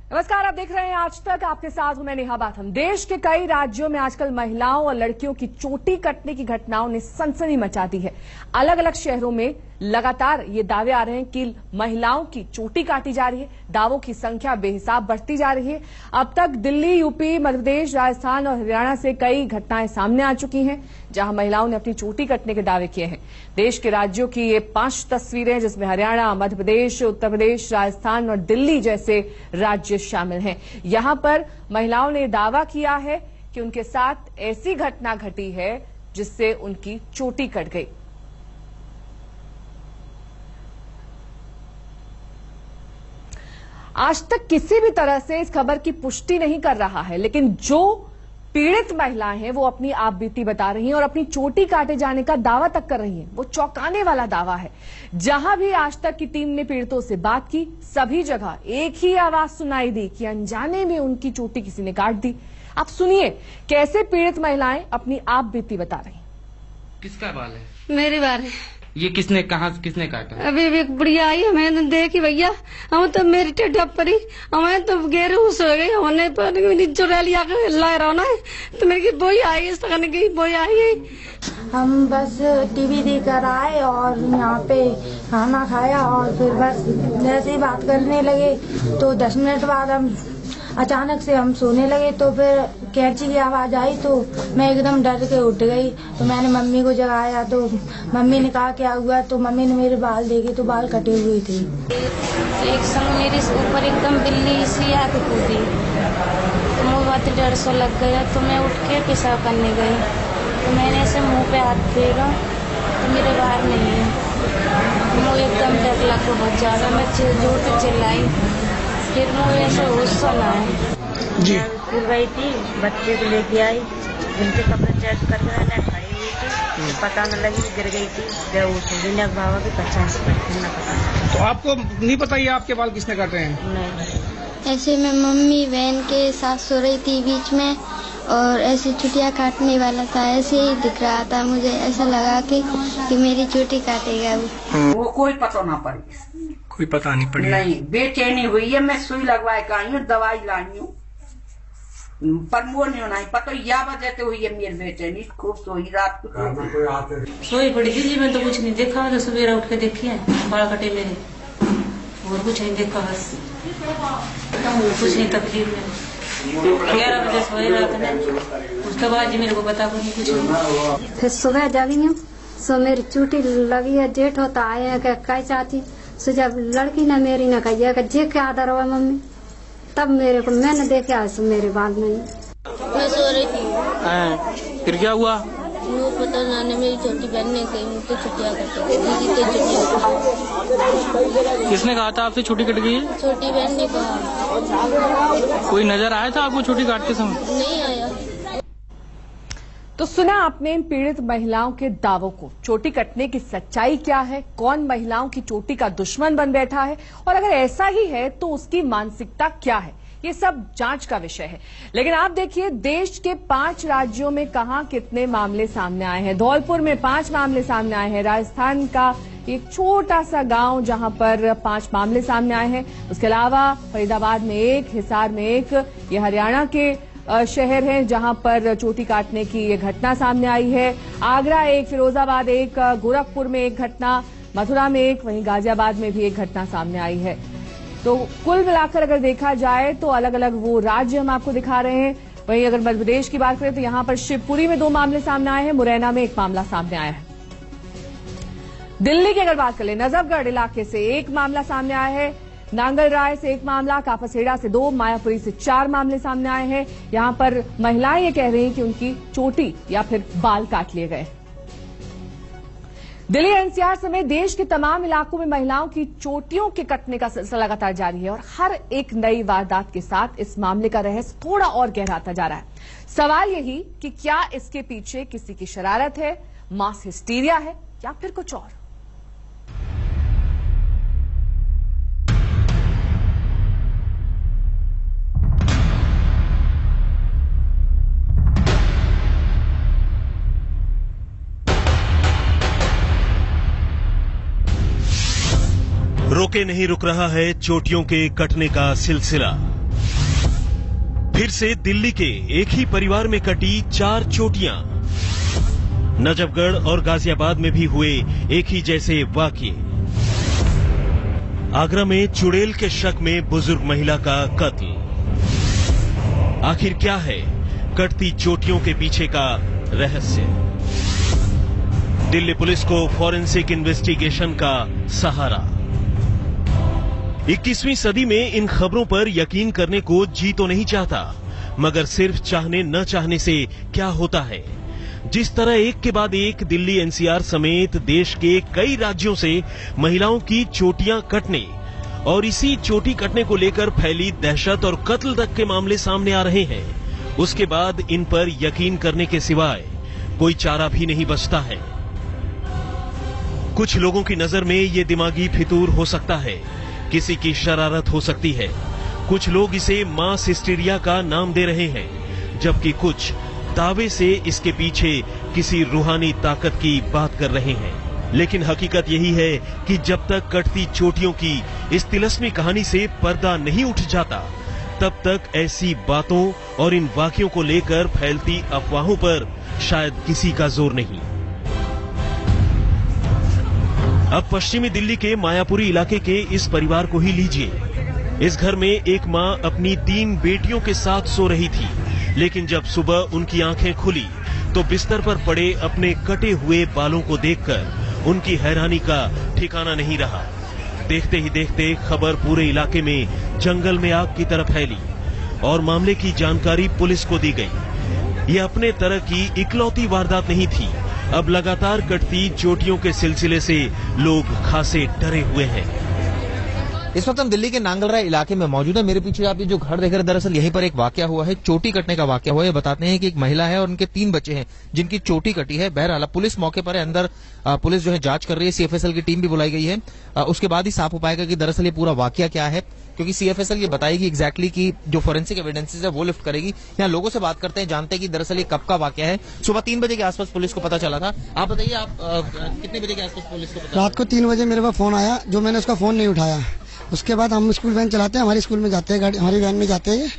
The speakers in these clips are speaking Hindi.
नमस्कार, आप देख रहे हैं आज तक। आपके साथ हूं मैं नेहा बाथम। देश के कई राज्यों में आजकल महिलाओं और लड़कियों की चोटी कटने की घटनाओं ने सनसनी मचा दी है। अलग अलग शहरों में लगातार ये दावे आ रहे हैं कि महिलाओं की चोटी काटी जा रही है। दावों की संख्या बेहिसाब बढ़ती जा रही है। अब तक दिल्ली, यूपी, मध्य प्रदेश, राजस्थान और हरियाणा से कई घटनाएं सामने आ चुकी हैं जहां महिलाओं ने अपनी चोटी कटने के दावे किए हैं। देश के राज्यों की ये 5 तस्वीरें जिसमें हरियाणा, मध्य प्रदेश, उत्तर प्रदेश, राजस्थान और दिल्ली जैसे राज्य शामिल हैं। यहां पर महिलाओं ने दावा किया है कि उनके साथ ऐसी घटना घटी है जिससे उनकी चोटी कट गई। आज तक किसी भी तरह से इस खबर की पुष्टि नहीं कर रहा है, लेकिन जो पीड़ित महिलाएं हैं वो अपनी आपबीती बता रही हैं और अपनी चोटी काटे जाने का दावा तक कर रही हैं। वो चौंकाने वाला दावा है। जहां भी आज तक की टीम ने पीड़ितों से बात की, सभी जगह एक ही आवाज सुनाई दी कि अनजाने में उनकी चोटी किसी ने काट दी। आप सुनिए कैसे पीड़ित महिलाएं अपनी आपबीती बता रही हैं। किसका बाल है? मेरे बाल है। ये किसने काटा? अभी एक बुढ़िया आई, हमें देखी भैया, हम तो मेरी टेढ़ पड़ी, हमें तो गेर हुस हो गई, हमने चुरा लिया ला रहा ना, तो मेरी बोई आई, इस तरह की बोई आई। हम बस टीवी देखकर आए और यहाँ पे खाना खाया और फिर बस जैसे ही बात करने लगे तो 10 मिनट बाद हम अचानक से हम सोने लगे। तो फिर कैंची की आवाज आई तो मैं एकदम डर के उठ गई। तो मैंने मम्मी को जगाया तो मम्मी ने कहा क्या हुआ, तो मम्मी ने मेरे बाल देखे तो बाल कटे हुए थे। एक संग मेरे ऊपर एकदम बिल्ली सी आके कूदी, तो मुँह बात डर सो लग गया। तो मैं उठ के पेशाब करने गई, तो मैंने ऐसे मुँह पे हाथ फेरा तो मेरे बाहर नहीं है। मुँह एकदम डर लगा बहुत ज्यादा, मैं जोर से चिल्लाई, फिर मुझे ऐसे होश ना है जी। स्कूल गई थी, बच्चे को लेके आई, जिनके कपड़े चेक करके मैंने खड़ी हुई थी, पता न लगी गिर गई थी। जब बाबा की 50% न पता। तो आपको नहीं पता ये आपके बाल किसने काटे हैं? नहीं। ऐसे में मम्मी बहन के साथ सो रही थी बीच में और ऐसे चुटिया काटने वाला था, ऐसे ही दिख रहा था। मुझे ऐसा लगा कि मेरी चोटी काटेगा वो कोई पता ना पड़ी। कोई पता नहीं पड़ी? नहीं, बेचैनी हुई है। मैं सुई लगवाए का आई हूँ, दवाई लाई हूँ, पर वो नहीं होना पता या वजह से हुई है मेरी बेचैनी। खूब सोई रात को, सोई बड़ी दिल्ली में तो कुछ नहीं देखा, तो सवेरा उठ के देखी है बाल कटे मेरे, और कुछ नहीं देखा, बस कुछ नहीं तकलीफ में। 11 बजे सोई रात में, उसके बाद जी मेरे को पता कुछ नहीं। फिर सुबह जगी हूँ, सो मेरी चोटी लगी है। जेठ होता आए हैं कई चाची, सो जब लड़की ना मेरी ना कही है जे क्या आदर हुआ मम्मी, तब मेरे को मैंने देखा सो मेरे बाल नहीं। मैं सो रही थी। फिर क्या हुआ? वो पता ना, मेरी छोटी बहन ने कही मुझे छुट्टियाँ कट गई। किसने कहा था आपसे छोटी कट गई है? छोटी बहन ने कहा। कोई नजर आया था आपको छोटी काटते समय? नहीं आया। तो सुना आपने इन पीड़ित महिलाओं के दावों को। चोटी कटने की सच्चाई क्या है, कौन महिलाओं की चोटी का दुश्मन बन बैठा है, और अगर ऐसा ही है तो उसकी मानसिकता क्या है, ये सब जांच का विषय है। लेकिन आप देखिए देश के 5 राज्यों में कहां कितने मामले सामने आए हैं। धौलपुर में 5 मामले सामने आए हैं। राजस्थान का एक छोटा सा गांव जहां पर 5 मामले सामने आए हैं। उसके अलावा फरीदाबाद में 1, हिसार में 1, ये हरियाणा के शहर हैं जहां पर चोटी काटने की ये घटना सामने आई है। आगरा 1, फिरोजाबाद 1, गोरखपुर में 1 घटना, मथुरा में 1, वहीं गाजियाबाद में भी 1 घटना सामने आई है। तो कुल मिलाकर अगर देखा जाए तो अलग अलग वो राज्य हम आपको दिखा रहे हैं। वहीं अगर मध्य प्रदेश की बात करें तो यहां पर शिवपुरी में 2 मामले सामने आए हैं, मुरैना में 1 मामला सामने आया है। दिल्ली की अगर बात करें, नजफगढ़ इलाके से 1 मामला सामने आया है, नांगल राय से 1 मामला, कापसेड़ा से 2, मायापुरी से 4 मामले सामने आए हैं। यहां पर महिलाएं ये कह रही हैं कि उनकी चोटी या फिर बाल काट लिए गए। दिल्ली एनसीआर समेत देश के तमाम इलाकों में महिलाओं की चोटियों के कटने का सिलसिला लगातार जारी है और हर एक नई वारदात के साथ इस मामले का रहस्य थोड़ा और गहराता जा रहा है। सवाल यही कि क्या इसके पीछे किसी की शरारत है, मास हिस्टीरिया है या फिर कुछ और। रोके नहीं रुक रहा है चोटियों के कटने का सिलसिला। फिर से दिल्ली के एक ही परिवार में कटी 4 चोटियां। नजफगढ़ और गाजियाबाद में भी हुए एक ही जैसे वाकये। आगरा में चुड़ैल के शक में बुजुर्ग महिला का कत्ल। आखिर क्या है कटती चोटियों के पीछे का रहस्य? दिल्ली पुलिस को फॉरेंसिक इन्वेस्टिगेशन का सहारा। 21वीं सदी में इन खबरों पर यकीन करने को जी तो नहीं चाहता, मगर सिर्फ चाहने न चाहने से क्या होता है। जिस तरह एक के बाद एक दिल्ली एनसीआर समेत देश के कई राज्यों से महिलाओं की चोटियां कटने और इसी चोटी कटने को लेकर फैली दहशत और कत्ल तक के मामले सामने आ रहे हैं, उसके बाद इन पर यकीन करने के सिवाय कोई चारा भी नहीं बचता है। कुछ लोगों की नजर में ये दिमागी फितूर हो सकता है, किसी की शरारत हो सकती है। कुछ लोग इसे मास हिस्टीरिया का नाम दे रहे हैं, जबकि कुछ दावे से इसके पीछे किसी रूहानी ताकत की बात कर रहे हैं। लेकिन हकीकत यही है कि जब तक कटती चोटियों की इस तिलस्मी कहानी से पर्दा नहीं उठ जाता, तब तक ऐसी बातों और इन वाकयों को लेकर फैलती अफवाहों पर शायद किसी का जोर नहीं। अब पश्चिमी दिल्ली के मायापुरी इलाके के इस परिवार को ही लीजिए। इस घर में एक मां अपनी 3 बेटियों के साथ सो रही थी, लेकिन जब सुबह उनकी आंखें खुली तो बिस्तर पर पड़े अपने कटे हुए बालों को देखकर उनकी हैरानी का ठिकाना नहीं रहा। देखते ही देखते खबर पूरे इलाके में जंगल में आग की तरह फैली और मामले की जानकारी पुलिस को दी गई। ये अपने तरह की इकलौती वारदात नहीं थी। अब लगातार कटती चोटियों के सिलसिले से लोग खासे डरे हुए हैं। इस वक्त हम दिल्ली के नांगलराय इलाके में मौजूद है। मेरे पीछे आप ये जो घर देख रहे हैं, दरअसल यहीं पर एक वाकया हुआ है, चोटी कटने का वाकया हुआ है। बताते हैं कि एक महिला है और उनके 3 बच्चे हैं जिनकी चोटी कटी है। बहरहाल पुलिस मौके पर है, अंदर पुलिस जो है जांच कर रही है। सीएफएसएल की टीम भी बुलाई गई है। उसके बाद ही साफ हो पाएगा कि दरअसल ये पूरा वाकया क्या है, क्योंकि सीएफएसएल ये बताएगी एग्जैक्टली कि जो फोरेंसिक एविडेंसेस है वो लिफ्ट करेगी। यहाँ लोगों से बात करते हैं, जानते हैं कि दरअसल ये कब का वाकया है। सुबह 3 बजे के आसपास पुलिस को पता चला था। आप बताइए, आप कितने बजे के आसपास पुलिस को पता? रात को 3 बजे मेरे पास फोन आया, जो मैंने उसका फोन नहीं उठाया। उसके बाद हम स्कूल वैन चलाते हैं, हमारे स्कूल में जाते हैं, गाड़ी हमारी वैन में जाते हैं।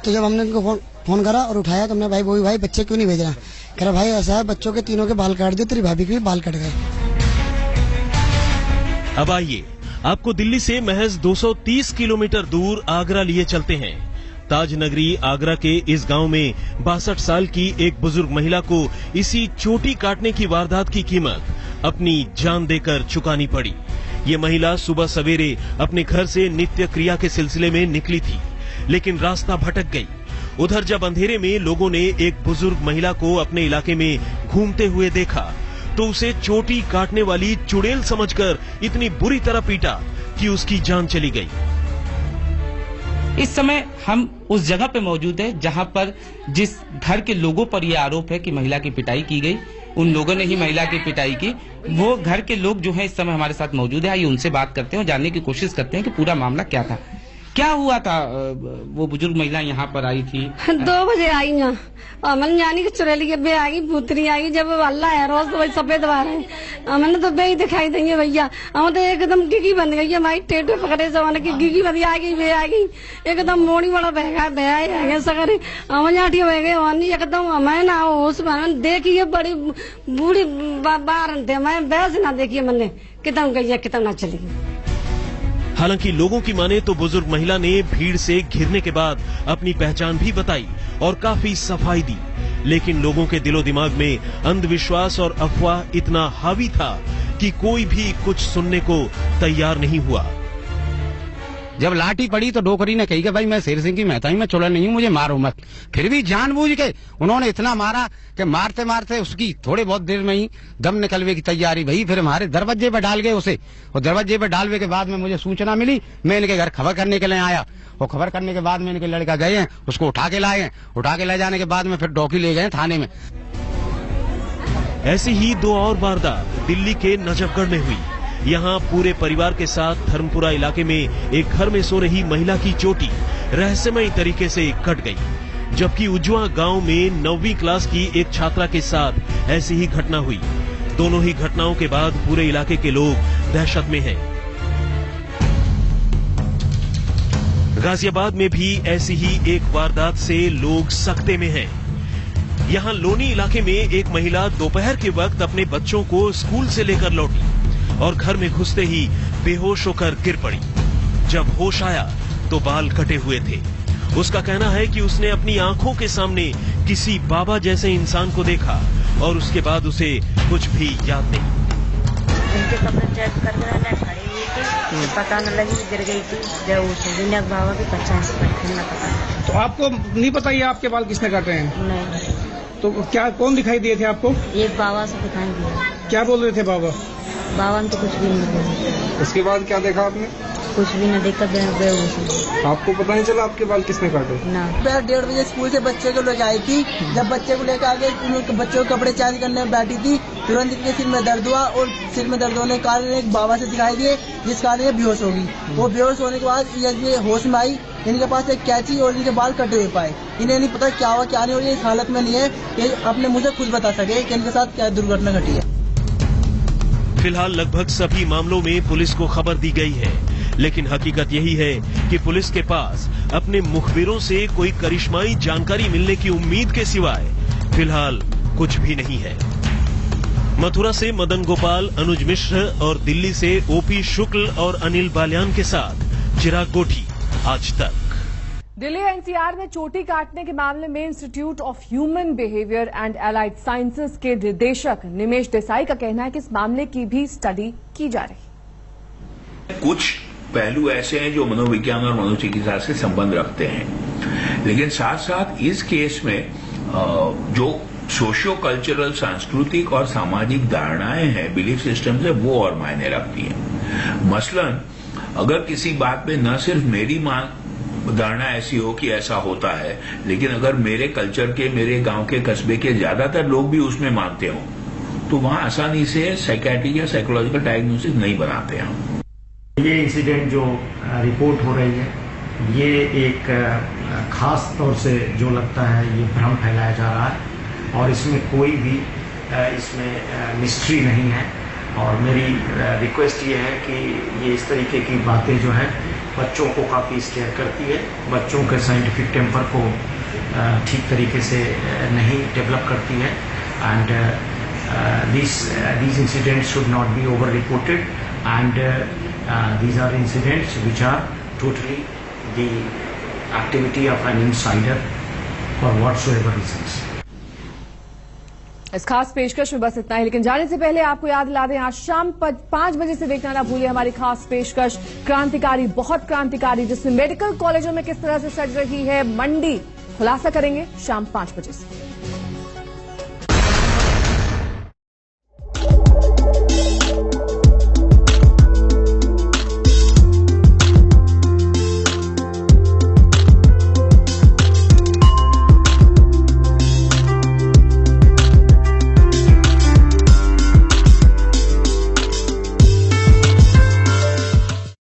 तो जब हमने उनको फोन करा और उठाया तो हमने भाई बच्चे क्यों नहीं भेज रहा? कह रहा भाई ऐसा है, बच्चों के तीनों के बाल काट दिए, तेरी भाभी के भी बाल कट गए। अब आइए आपको दिल्ली से महज 230 किलोमीटर दूर आगरा लिए चलते हैं। ताज नगरी आगरा के इस गांव में 62 साल की एक बुजुर्ग महिला को इसी चोटी काटने की वारदात की कीमत अपनी जान देकर चुकानी पड़ी। ये महिला सुबह सवेरे अपने घर से नित्य क्रिया के सिलसिले में निकली थी, लेकिन रास्ता भटक गई। उधर जब अंधेरे में लोगों ने एक बुजुर्ग महिला को अपने इलाके में घूमते हुए देखा तो उसे चोटी काटने वाली चुड़ैल समझकर इतनी बुरी तरह पीटा कि उसकी जान चली गई। इस समय हम उस जगह पे मौजूद है जहां पर जिस घर के लोगों पर यह आरोप है कि महिला की पिटाई की गई, उन लोगों ने ही महिला की पिटाई की। वो घर के लोग जो है इस समय हमारे साथ मौजूद है। आइए उनसे बात करते हैं और जानने की कोशिश करते हैं कि पूरा मामला क्या था, क्या हुआ था। वो बुजुर्ग महिला यहाँ पर आई थी 2 बजे आई ना, मैंने जानी कि चुड़ैली के बे आई, भूतरी आई। जब अल्लाह है रोज तो वही सफेद बार है, मैंने तो बे ही दिखाई देंगे भैया। हम तो एकदम गिगी बन गई है भाई, टेटे पकड़े जमाने की गिगी बन आ गई, बे आ गई एकदम मोड़ी बड़ा बहगा बह सगरे हम जाठी बह गए वानी एकदम। मैं ना उस देखिए बड़ी बूढ़ी बार थे, मैं बहस ना देखिए मैंने कितना गई कितना ना चली। हालांकि लोगों की माने तो बुजुर्ग महिला ने भीड़ से घिरने के बाद अपनी पहचान भी बताई और काफी सफाई दी, लेकिन लोगों के दिलो दिमाग में अंधविश्वास और अफवाह इतना हावी था कि कोई भी कुछ सुनने को तैयार नहीं हुआ। जब लाठी पड़ी तो डोकरी ने कही कि भाई मैं शेर सिंह की मेहता हूं, मैं चुड़ैल नहीं हूं, मुझे मारो मत। फिर भी जानबूझ के उन्होंने इतना मारा कि मारते मारते उसकी थोड़े बहुत देर में ही दम निकलवे की तैयारी भई। फिर हमारे दरवाजे पे डाल गए उसे, और दरवाजे पे डालने के बाद में मुझे सूचना मिली, मैं इनके घर खबर करने के लिए आया। और खबर करने के बाद में इनके लड़का गए हैं, उसको उठा के लाए हैं। उठा के ले जाने के बाद में फिर डॉकी ले गए थाने में। ऐसी ही 2 और वारदात दिल्ली के नजफगढ़ में हुई। यहाँ पूरे परिवार के साथ धर्मपुरा इलाके में एक घर में सो रही महिला की चोटी रहस्यमय तरीके से कट गई, जबकि उज्जवा गांव में 9वीं क्लास की एक छात्रा के साथ ऐसी ही घटना हुई। दोनों ही घटनाओं के बाद पूरे इलाके के लोग दहशत में हैं। गाजियाबाद में भी ऐसी ही एक वारदात से लोग सकते में हैं। यहाँ लोनी इलाके में एक महिला दोपहर के वक्त अपने बच्चों को स्कूल से लेकर लौटी और घर में घुसते ही बेहोश होकर गिर पड़ी। जब होश आया तो बाल कटे हुए थे। उसका कहना है कि उसने अपनी आंखों के सामने किसी बाबा जैसे इंसान को देखा और उसके बाद उसे कुछ भी याद नहीं। इनके कपड़े चेक करके मैं खड़ी हुई थी, पता न लगी गिर गई थी। जब उस बाबा के 50 न पता। तो आपको नहीं पता ये आपके बाल किसने काटे हैं? नहीं। तो क्या कौन दिखाई दिए थे आपको? एक बाबा से दिखाई दिया। क्या बोल रहे थे बाबा? बाबा ने तो कुछ भी नहीं बोला। उसके बाद क्या देखा आपने? कुछ भी न देखा, बेहोश। आपको पता नहीं चला आपके बाल किसने काटे? ना। 1:30 बजे स्कूल से बच्चे को लेकर आई थी। जब बच्चे को लेकर आ गए, बच्चों के कपड़े चेंज करने में बैठी थी, तुरंत इनके सिर में दर्द हुआ और सिर में दर्द होने के कारण एक बाबा से दिखाई दिए, जिस कारण ये बेहोश होगी। वो बेहोश होने के बाद ये होश में आई, इनके पास एक कैंची और इनके बाल कटे हुए पाए। इन्हें नहीं पता क्या हुआ क्या नहीं, और ये इस हालत में नहीं है कि अपने मुझे खुद बता सके कि इनके साथ क्या दुर्घटना घटी है। फिलहाल लगभग सभी मामलों में पुलिस को खबर दी गई है, लेकिन हकीकत यही है कि पुलिस के पास अपने मुखबिरों से कोई करिश्माई जानकारी मिलने की उम्मीद के सिवाय फिलहाल कुछ भी नहीं है। मथुरा से मदन गोपाल, अनुज मिश्र और दिल्ली से ओपी शुक्ल और अनिल बालियान के साथ चिराग गोठी, आज तक। दिल्ली एनसीआर में चोटी काटने के मामले में institute of human behaviour and allied sciences के निदेशक निमेश देसाई का कहना है कि इस मामले की भी स्टडी की जा रही। कुछ पहलू ऐसे हैं जो मनोविज्ञान और मनोचिकित्सा से संबंध रखते हैं, लेकिन साथ साथ इस केस में जो सोशियो कल्चरल, सांस्कृतिक और सामाजिक धारणाएं हैं, बिलीफ सिस्टम से, वो और मायने रखती हैं। मसलन अगर किसी बात में न सिर्फ मेरी धारणा ऐसी हो कि ऐसा होता है, लेकिन अगर मेरे कल्चर के, मेरे गांव के, कस्बे के ज्यादातर लोग भी उसमें मानते हो, तो वहां आसानी से साइकियाट्रिक या साइकोलॉजिकल डायग्नोसिस नहीं बनाते हैं। ये इंसिडेंट जो रिपोर्ट हो रही है, ये एक खास तौर से जो लगता है ये भ्रम फैलाया जा रहा है और इसमें कोई भी इसमें मिस्ट्री नहीं है। और मेरी रिक्वेस्ट ये है कि ये इस तरीके की बातें जो है बच्चों को काफ़ी स्केयर करती है, बच्चों के साइंटिफिक टेम्पर को ठीक तरीके से नहीं डेवलप करती है। And these incidents should not be over reported, and these are incidents which are totally the activity of an insider for whatsoever reasons. इस खास पेशकश में बस इतना ही, लेकिन जाने से पहले आपको याद दिला दें, आज शाम 5 बजे से देखना ना भूलिए हमारी खास पेशकश क्रांतिकारी, बहुत क्रांतिकारी, जिसमें मेडिकल कॉलेजों में किस तरह से सज रही है मंडी। खुलासा करेंगे शाम 5 बजे से।